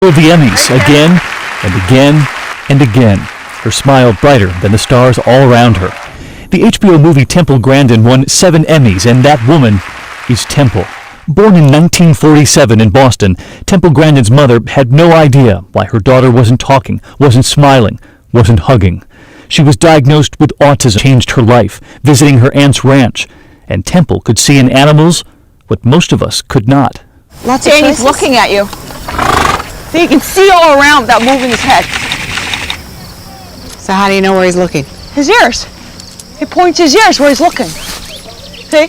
The Emmys again and again and again, her smile brighter than the stars all around her. The HBO movie Temple Grandin won 7 Emmys, and that woman is Temple. Born in 1947 in Boston, Temple Grandin's mother had no idea why her daughter wasn't talking, wasn't smiling, wasn't hugging. She was diagnosed with autism, changed her life, visiting her aunt's ranch, and Temple could see in animals what most of us could not. Lots of choices. He's looking at you. So you can see all around without moving his head. So how do you know where he's looking? His ears. He points his ears where he's looking. See?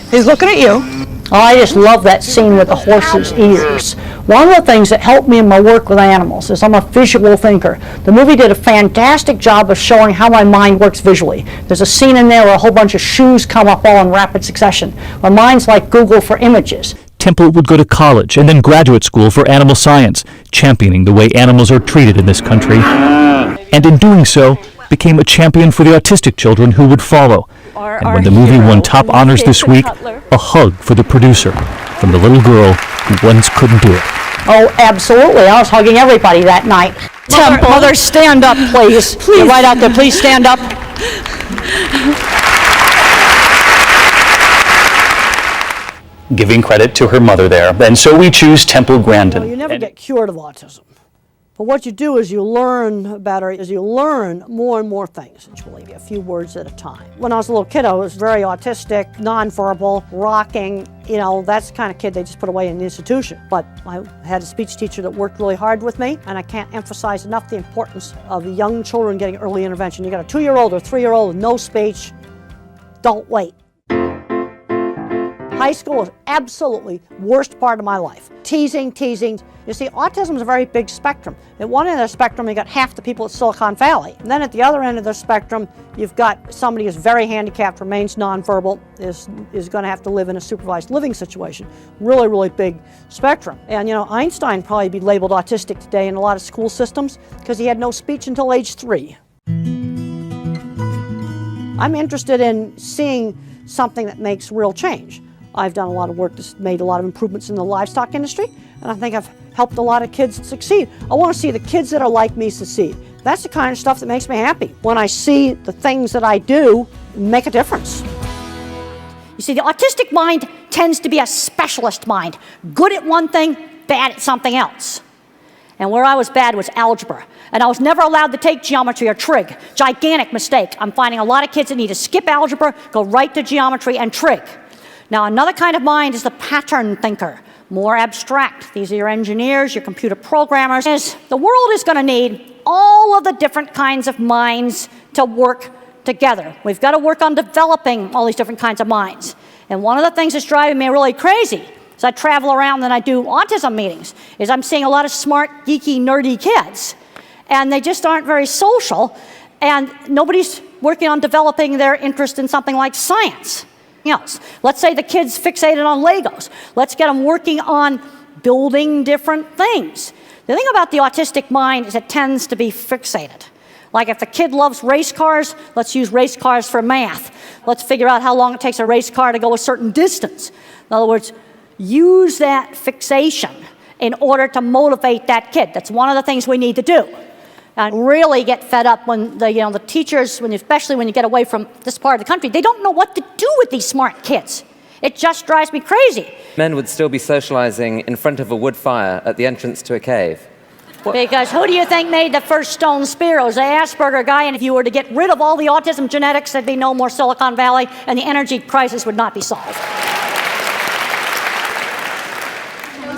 He's looking at you. Oh, I just love that scene with the horse's ears. One of the things that helped me in my work with animals is I'm a visual thinker. The movie did a fantastic job of showing how my mind works visually. There's a scene in there where a whole bunch of shoes come up all in rapid succession. My mind's like Google for images. Temple would go to college and then graduate school for animal science, championing the way animals are treated in this country. And in doing so, became a champion for the autistic children who would follow. And when the movie won top honors this week, a hug for the producer from the little girl who once couldn't do it. Oh, absolutely. I was hugging everybody that night. Temple, Mother, stand up, please. Please. You're right out there. Please stand up. Giving credit to her mother there. And so we choose Temple Grandin. You never get cured of autism. But what you do is you learn better, is you learn more and more things, maybe a few words at a time. When I was a little kid, I was very autistic, nonverbal, rocking, that's the kind of kid they just put away in the institution. But I had a speech teacher that worked really hard with me, and I can't emphasize enough the importance of young children getting early intervention. You got a 2-year-old or 3-year-old with no speech, don't wait. High school was absolutely worst part of my life. Teasing. You see, autism is a very big spectrum. At one end of the spectrum, you got half the people at Silicon Valley. And then at the other end of the spectrum, you've got somebody who's very handicapped, remains nonverbal, is going to have to live in a supervised living situation. Really, really big spectrum. And Einstein probably be labeled autistic today in a lot of school systems because he had no speech until age 3. I'm interested in seeing something that makes real change. I've done a lot of work that's made a lot of improvements in the livestock industry, and I think I've helped a lot of kids succeed. I want to see the kids that are like me succeed. That's the kind of stuff that makes me happy. When I see the things that I do make a difference. You see, the autistic mind tends to be a specialist mind. Good at one thing, bad at something else. And where I was bad was algebra. And I was never allowed to take geometry or trig. Gigantic mistake. I'm finding a lot of kids that need to skip algebra, go right to geometry and trig. Now, another kind of mind is the pattern thinker, more abstract. These are your engineers, your computer programmers. The world is going to need all of the different kinds of minds to work together. We've got to work on developing all these different kinds of minds. And one of the things that's driving me really crazy as I travel around and I do autism meetings is I'm seeing a lot of smart, geeky, nerdy kids. And they just aren't very social. And nobody's working on developing their interest in something like science. Else. Let's say the kid's fixated on Legos. Let's get them working on building different things. The thing about the autistic mind is it tends to be fixated. Like if the kid loves race cars, let's use race cars for math. Let's figure out how long it takes a race car to go a certain distance. In other words, use that fixation in order to motivate that kid. That's one of the things we need to do. And really get fed up when the teachers, especially when you get away from this part of the country, they don't know what to do with these smart kids. It just drives me crazy. Men would still be socializing in front of a wood fire at the entrance to a cave. Because who do you think made the first stone spear? It was the Asperger guy, and if you were to get rid of all the autism genetics, there'd be no more Silicon Valley, and the energy crisis would not be solved.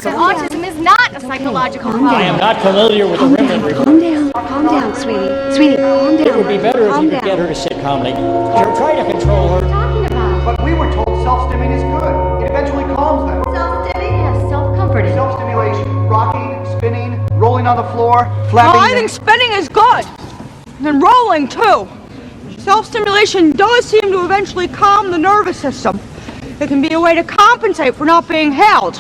So autism is not a psychological problem. I am not familiar with the Rimland report. Calm down, sweetie. Sweetie, calm down. It would be better if you could get her to sit calmly. Try to control her. What are you talking about? But we were told self-stimming is good. It eventually calms them. Self-stimming? Yes, self-comforting. Self-stimulation, rocking, spinning, rolling on the floor, flapping. Oh, I think spinning is good. And rolling, too. Self-stimulation does seem to eventually calm the nervous system. It can be a way to compensate for not being held.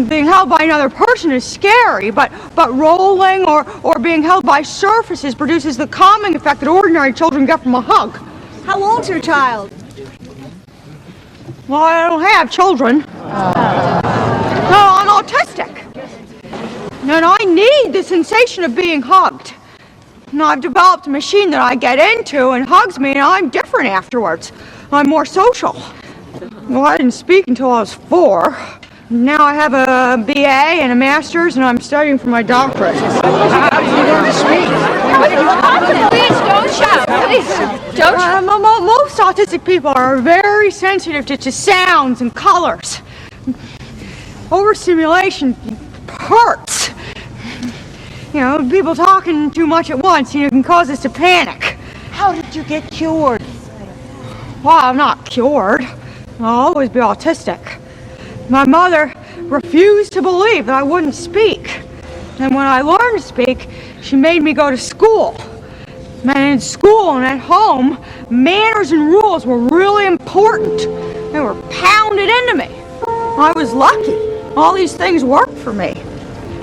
Being held by another person is scary, but rolling or being held by surfaces produces the calming effect that ordinary children get from a hug. How old's your child? Well, I don't have children. No, I'm autistic. And I need the sensation of being hugged. And I've developed a machine that I get into and hugs me, and I'm different afterwards. I'm more social. Well, I didn't speak until I was 4. Now I have a BA and a master's, and I'm studying for my doctorate. How did you learn to speak? Please don't shout. Please don't shout. Most autistic people are very sensitive to sounds and colors. Overstimulation hurts. You know, people talking too much at once, can cause us to panic. How did you get cured? Well, I'm not cured. I'll always be autistic. My mother refused to believe that I wouldn't speak. And when I learned to speak, she made me go to school. And in school and at home, manners and rules were really important. They were pounded into me. I was lucky. All these things worked for me.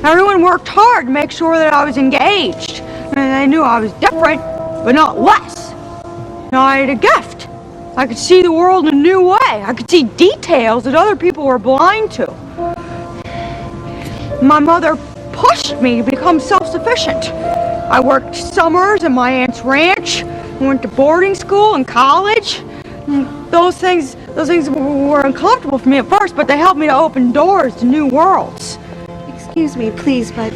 Everyone worked hard to make sure that I was engaged. And they knew I was different, but not less. I had a gift. I could see the world in a new way. I could see details that other people were blind to. My mother pushed me to become self-sufficient. I worked summers at my aunt's ranch, went to boarding school and college. Those things were uncomfortable for me at first, but they helped me to open doors to new worlds. Excuse me, please, but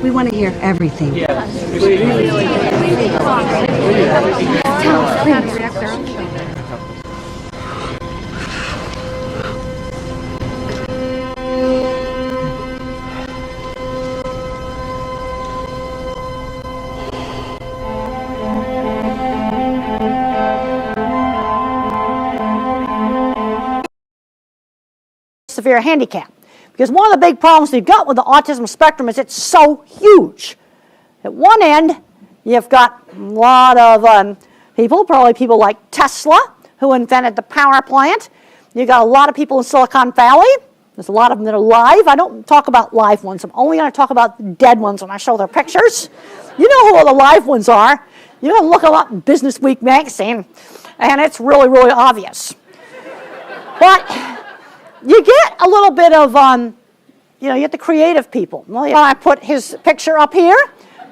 we want to hear everything. Severe handicap. Because one of the big problems we've got with the autism spectrum is it's so huge. At one end, you've got a lot of people, probably people like Tesla, who invented the power plant. You've got a lot of people in Silicon Valley. There's a lot of them that are live. I don't talk about live ones. I'm only going to talk about the dead ones when I show their pictures. You know who all the live ones are. You can look them up in Business Week magazine, and it's really, really obvious. But you get a little bit of, you get the creative people. Well, I put his picture up here,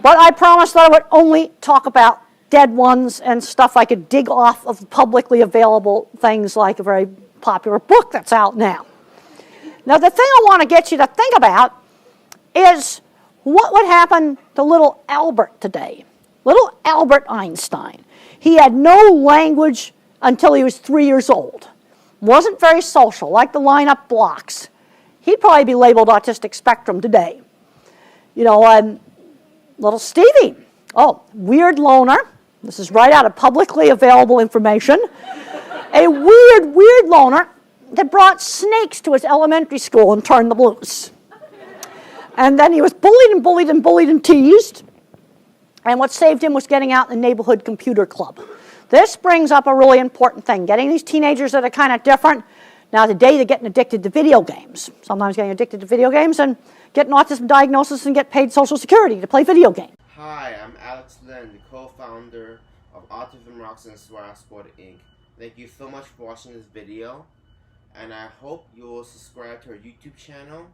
but I promised that I would only talk about dead ones and stuff I could dig off of publicly available things like a very popular book that's out now. Now, the thing I want to get you to think about is what would happen to little Albert today? Little Albert Einstein. He had no language until he was 3 years old. Wasn't very social, liked to line up blocks. He'd probably be labeled autistic spectrum today. Little Stevie. Oh, weird loner. This is right out of publicly available information. A weird loner that brought snakes to his elementary school and turned them loose. And then he was bullied and teased. And what saved him was getting out in the neighborhood computer club. This brings up a really important thing, getting these teenagers that are kind of different. Now today they're getting addicted to video games. Sometimes getting addicted to video games and get an autism diagnosis and get paid Social Security to play video games. Hi, I'm Alex Lin, the co-founder of Autism Rocks and Sport Inc. Thank you so much for watching this video, and I hope you will subscribe to our YouTube channel,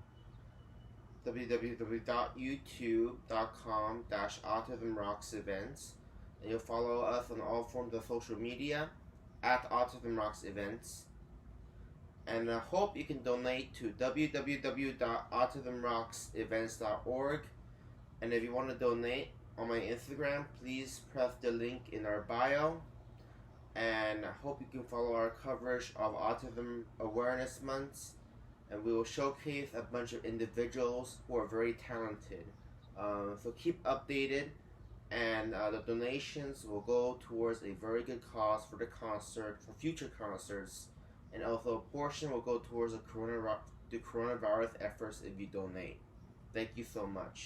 www.youtube.com/autismrocksevents, and you'll follow us on all forms of social media at Autism Rocks Events. And I hope you can donate to www.autismrocksevents.org. And if you want to donate on my Instagram, please press the link in our bio. And I hope you can follow our coverage of Autism Awareness Months. And we will showcase a bunch of individuals who are very talented. So keep updated. And the donations will go towards a very good cause for the concert, for future concerts. And also a portion will go towards the coronavirus efforts if you donate. Thank you so much.